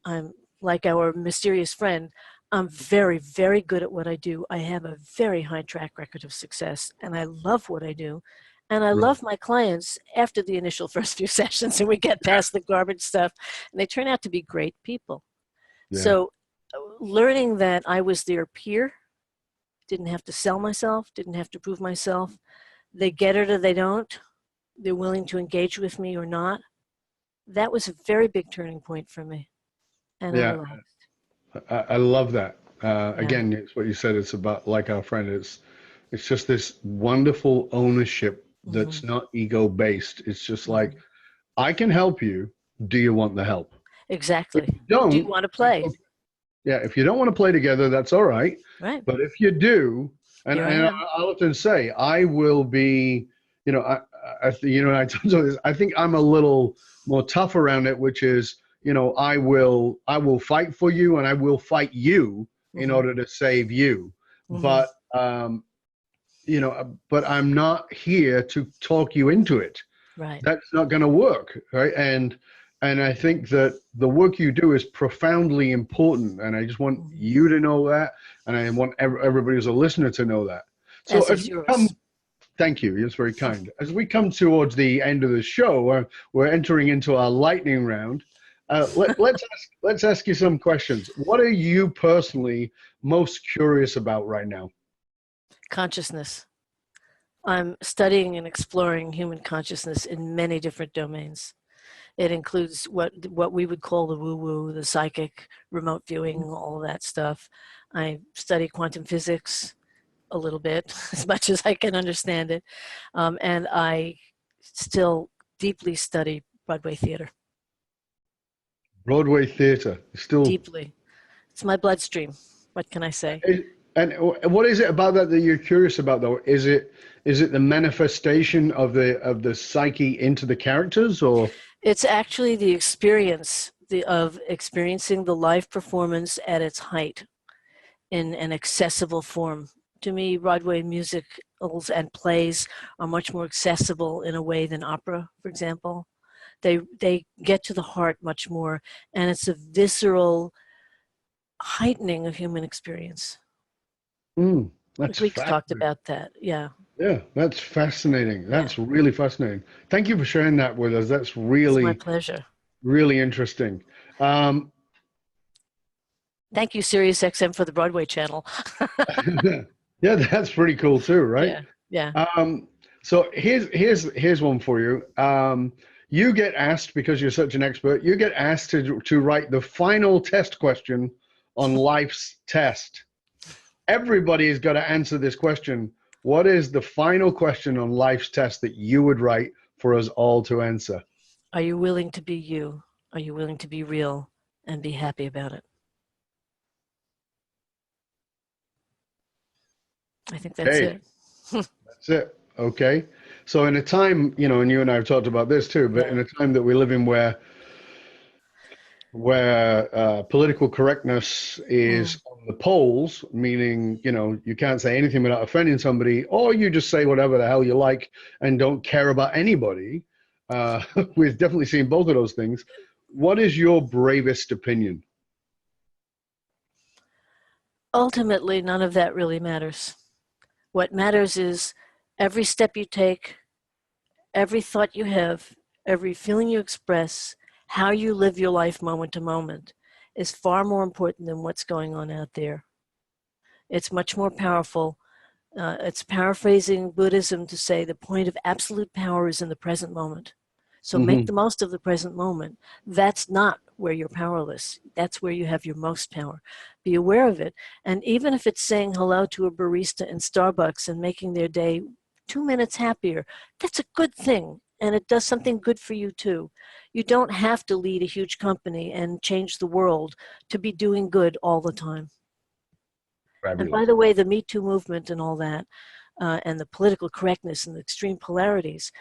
I'm like our mysterious friend, I'm very, very good at what I do. I have a very high track record of success, and I love what I do. And I Right. love my clients after the initial first few sessions, and we get past the garbage stuff, and they turn out to be great people. Yeah. So, learning that I was their peer, didn't have to sell myself, didn't have to prove myself. They get it or they don't. They're willing to engage with me or not. That was a very big turning point for me, and I Yeah. relaxed. I love that. Yeah. Again, it's what you said. It's about like our friend. It's just this wonderful ownership Hmm. that's not ego based. It's just like, Hmm. I can help you. Do you want the help? If Exactly. you Do you don't, want to that's play? okay. Yeah, if you don't want to play together, that's all right. Right. But if you do, Here I and am. I'll often say, I will be, you know, I told you this, I think I'm a little more tough around it, which is, I will fight for you and I will fight you in Hmm. order to save you. Hmm. But, but I'm not here to talk you into it. Right. That's not going to work, right? And And I think that the work you do is profoundly important. And I just want Mhm. you to know that. And I want everybody who's a listener to know that. So As as is we come, yours. thank you. It's very kind. As we come towards the end of the show, we're entering into our lightning round. Let's ask you some questions. What are you personally most curious about right now? Consciousness. I'm studying and exploring human consciousness in many different domains. It includes what we would call the woo-woo, the psychic, remote viewing, all of that stuff. I study quantum physics a little bit, as much as I can understand it, and I still deeply study Broadway theater. Broadway theater. Still. Deeply, it's my bloodstream. What can I say? And what is it about that that you're curious about, though? Is it the manifestation of the psyche into the characters, or? It's actually the experience of experiencing the live performance at its height in an accessible form. To me, Broadway musicals and plays are much more accessible in a way than opera, for example. They get to the heart much more, and it's a visceral heightening of human experience. That's We talked fascinating. about that. Yeah, Yeah, that's fascinating. yeah. That's really fascinating. Thank you for sharing that with us. That's It's my really, pleasure. really interesting. Um, Thank you, Sirius XM, for the Broadway channel. yeah, that's pretty cool too, right? Yeah, yeah. Um, so here's one for you. You get asked, because you're such an expert, you get asked to write the final test question on life's test. Everybody's got to answer this question. What is the final question on life's test that you would write for us all to answer? Are you willing to be you? Are you willing to be real and be happy about it? I think that's Hey, it. that's it. Okay. So in a time, and you and I have talked about this too, but Yeah. in a time that we live in where political correctness Mm. is on the polls, meaning, you can't say anything without offending somebody, or you just say whatever the hell you like and don't care about anybody. We've definitely seen both of those things. What is your bravest opinion? Ultimately, none of that really matters. What matters is every step you take, every thought you have, every feeling you express, how you live your life moment to moment is far more important than what's going on out there. It's much more powerful. It's paraphrasing Buddhism to say the point of absolute power is in the present moment. So make Hmm. the most of the present moment. That's not where you're powerless. That's where you have your most power. Be aware of it. And even if it's saying hello to a barista in Starbucks and making their day 2 minutes happier, that's a good thing. And it does something good for you too. You don't have to lead a huge company and change the world to be doing good all the time. And by Fabulous. the way, the Me Too movement and all that, and the political correctness and the extreme polarities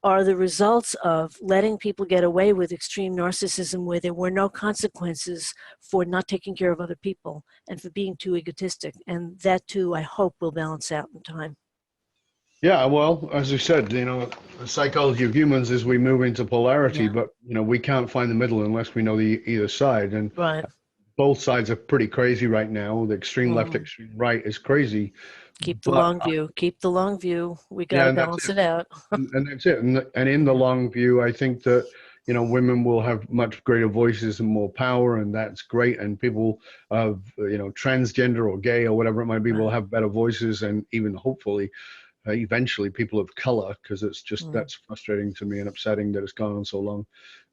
are the results of letting people get away with extreme narcissism where there were no consequences for not taking care of other people and for being too egotistic. And that too, I hope, will balance out in time. Yeah, well, as you said, the psychology of humans is we move into polarity, Yeah, but we can't find the middle unless we know the either side. And right. both sides are pretty crazy right now. The extreme left, Mm. extreme right is crazy. Keep the But long view. Keep the long view. We got yeah, to and that's balance it. it out. And that's it. And in the long view, I think that women will have much greater voices and more power, and that's great. And people of transgender or gay or whatever it might be will Right. have better voices, and even hopefully, eventually, people of color, because it's just Mm. that's frustrating to me and upsetting that it's gone on so long.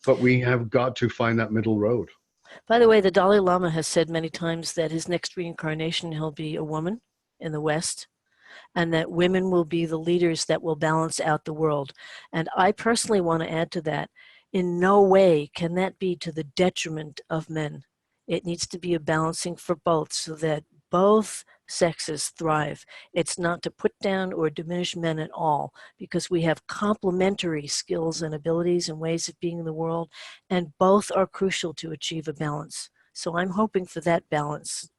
But we have got to find that middle road. By the way, the Dalai Lama has said many times that his next reincarnation, he'll be a woman in the West, and that women will be the leaders that will balance out the world. And I personally want to add to that, in no way can that be to the detriment of men. It needs to be a balancing for both so that both sexes thrive. It's not to put down or diminish men at all because we have complementary skills and abilities and ways of being in the world, and both are crucial to achieve a balance. So I'm hoping for that balance.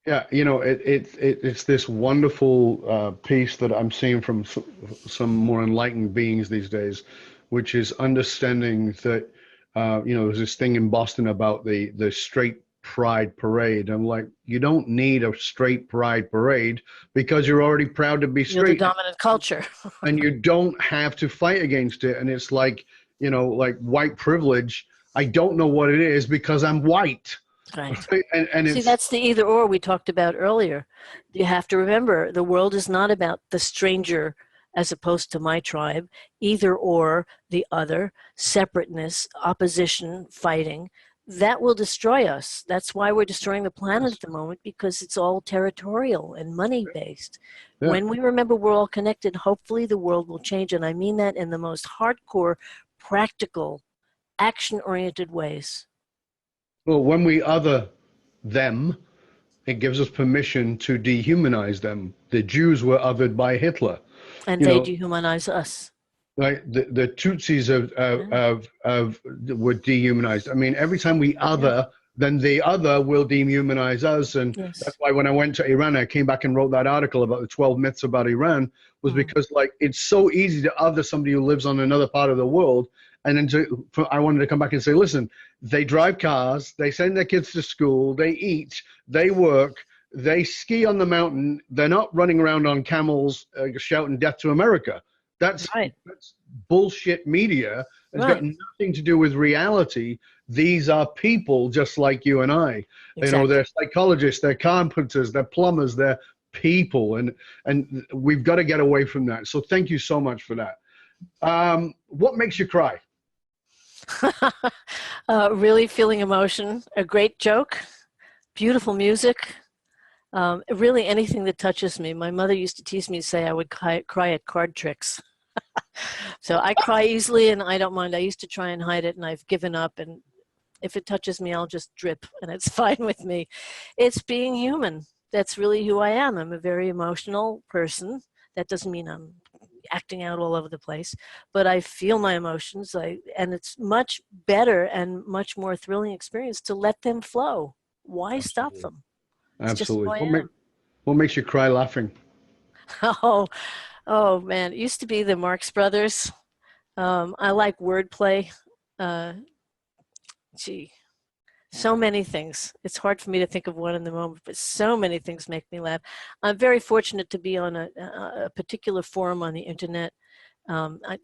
Yeah, it's this wonderful piece that I'm seeing from some more enlightened beings these days, which is understanding that there's this thing in Boston about the straight pride parade. I'm like, you don't need a straight pride parade because you're already proud to be You're the straight, dominant culture. and you don't have to fight against it. And it's like, like white privilege. I don't know what it is because I'm white. Right. And See, it's that's the either or we talked about earlier. You have to remember the world is not about the stranger as opposed to my tribe, either or, the other, separateness, opposition, fighting. That will destroy us. That's why we're destroying the planet at the moment, because it's all territorial and money based. yeah. When we remember we're all connected, hopefully the world will change. And I mean that in the most hardcore, practical, action oriented ways. Well, when we other them, it gives us permission to dehumanize them. The Jews were othered by Hitler. And You they know, dehumanize us. like the Tutsis were dehumanized. I mean, every time we other, then the other will dehumanize us. And Yes. that's why when I went to Iran, I came back and wrote that article about the 12 myths about Iran, was because like it's so easy to other somebody who lives on another part of the world. And then I wanted to come back and say, listen, they drive cars, they send their kids to school, they eat, they work, they ski on the mountain. They're not running around on camels shouting death to America. That's bullshit media. It's got nothing to do with reality. These are people just like you and I. Exactly. They're psychologists, they're carpenters, they're plumbers, they're people. And we've got to get away from that. So thank you so much for that. What makes you cry? Really feeling emotion, a great joke, beautiful music, really anything that touches me. My mother used to tease me, say I would cry at card tricks. So I cry easily and I don't mind. I used to try and hide it and I've given up, and if it touches me, I'll just drip and it's fine with me. It's being human. That's really who I am. I'm a very emotional person. That doesn't mean I'm acting out all over the place, but I feel my emotions, and it's much better and much more thrilling experience to let them flow. Why stop them? It's Absolutely. just who I am. What makes you cry laughing? Oh man, it used to be the Marx Brothers. I like wordplay. Gee, so many things. It's hard for me to think of one in the moment, but so many things make me laugh. I'm very fortunate to be on a particular forum on the internet. I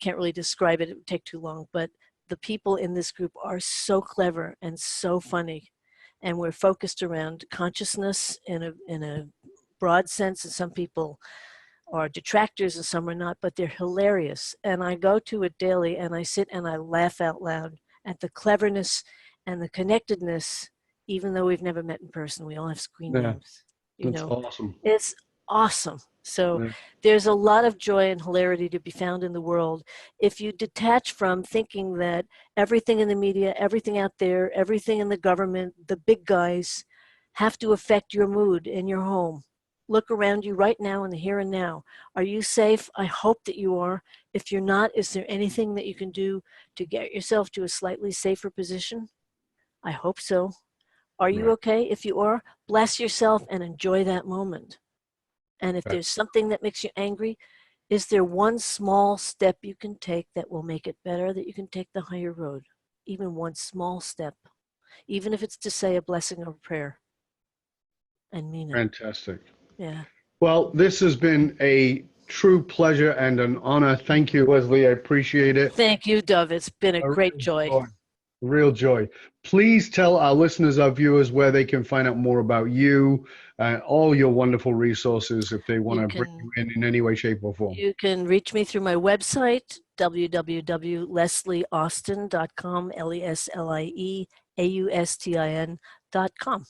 can't really describe it. It would take too long, but the people in this group are so clever and so funny. And we're focused around consciousness in a broad sense, and some people are detractors and some are not, but they're hilarious. And I go to it daily and I sit and I laugh out loud at the cleverness and the connectedness, even though we've never met in person. We all have screen names. That's awesome. It's awesome. So there's a lot of joy and hilarity to be found in the world if you detach from thinking that everything in the media, everything out there, everything in the government, the big guys have to affect your mood in your home. Look around you right now in the here and now. Are you safe? I hope that you are. If you're not, is there anything that you can do to get yourself to a slightly safer position? I hope so. Are you okay? If you are, bless yourself and enjoy that moment. And if there's something that makes you angry, is there one small step you can take that will make it better, that you can take the higher road? Even one small step, even if it's to say a blessing or a prayer and mean it. Fantastic. Yeah. Well, this has been a true pleasure and an honor. Thank you, Leslie. I appreciate it. Thank you, Dove. It's been a great joy. Real joy. Please tell our listeners, our viewers, where they can find out more about you, all your wonderful resources, if they want to bring you in any way, shape, or form. You can reach me through my website, www.leslieaustin.com, LESLIEAUSTIN.com.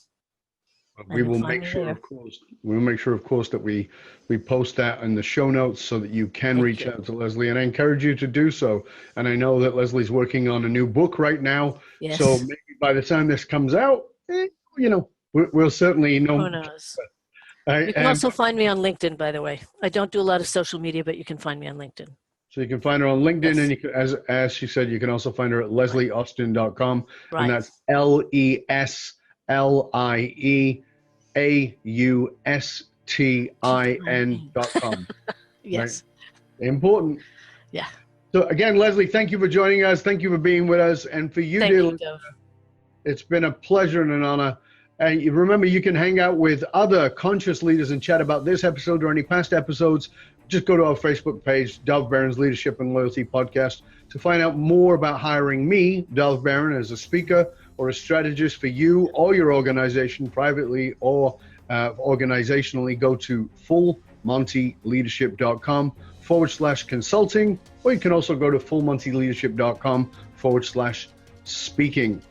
We will make sure, of course, that we post that in the show notes so that you can reach out to Leslie, and I encourage you to do so. And I know that Leslie's working on a new book right now, so maybe by the time this comes out, we'll certainly know. Who knows? You can also find me on LinkedIn, by the way. I don't do a lot of social media, but you can find me on LinkedIn. So you can find her on LinkedIn, and you can, as she said, you can also find her at leslieaustin.com, and that's LESLIEAUSTIN.com. Yes. Right? Important. Yeah. So again, Leslie, thank you for joining us. Thank you for being with us. And for you, Thank dear you, listener, Dov. it's been a pleasure and an honor. And you remember, you can hang out with other conscious leaders and chat about this episode or any past episodes. Just go to our Facebook page, Dov Barron's Leadership and Loyalty Podcast, to find out more about hiring me, Dov Barron, as a speaker or a strategist for you or your organization, privately or organizationally. Go to fullmontyleadership.com/consulting, or you can also go to fullmontyleadership.com/speaking.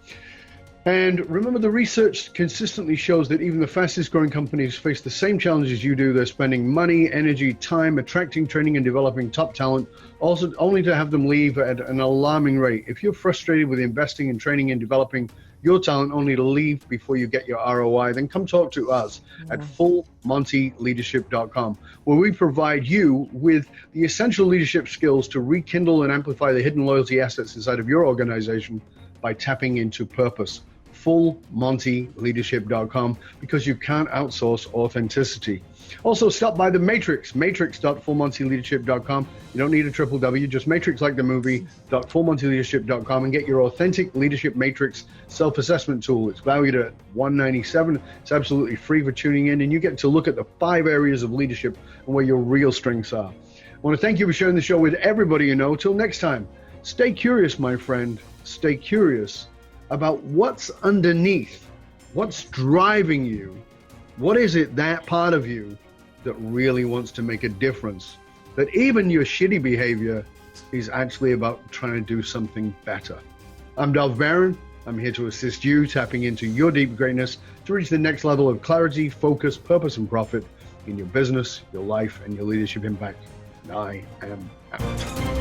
And remember, the research consistently shows that even the fastest growing companies face the same challenges you do. They're spending money, energy, time, attracting, training, and developing top talent, also only to have them leave at an alarming rate. If you're frustrated with investing in training and developing your talent only to leave before you get your ROI, then come talk to us at fullmontyleadership.com, where we provide you with the essential leadership skills to rekindle and amplify the hidden loyalty assets inside of your organization by tapping into purpose. fullmontyleadership.com, because you can't outsource authenticity. Also, stop by the Matrix, matrix.fullmontyleadership.com. You don't need a triple W, just matrix like the movie, .fullmontyleadership.com, and get your authentic leadership matrix self-assessment tool. It's valued at $197. It's absolutely free for tuning in, and you get to look at the 5 areas of leadership and where your real strengths are. I want to thank you for sharing the show with everybody you know. Till next time, stay curious, my friend. Stay curious about what's underneath, what's driving you. What is it, that part of you, that really wants to make a difference? That even your shitty behavior is actually about trying to do something better. I'm Dov Barron. I'm here to assist you tapping into your deep greatness to reach the next level of clarity, focus, purpose, and profit in your business, your life, and your leadership impact. I am out.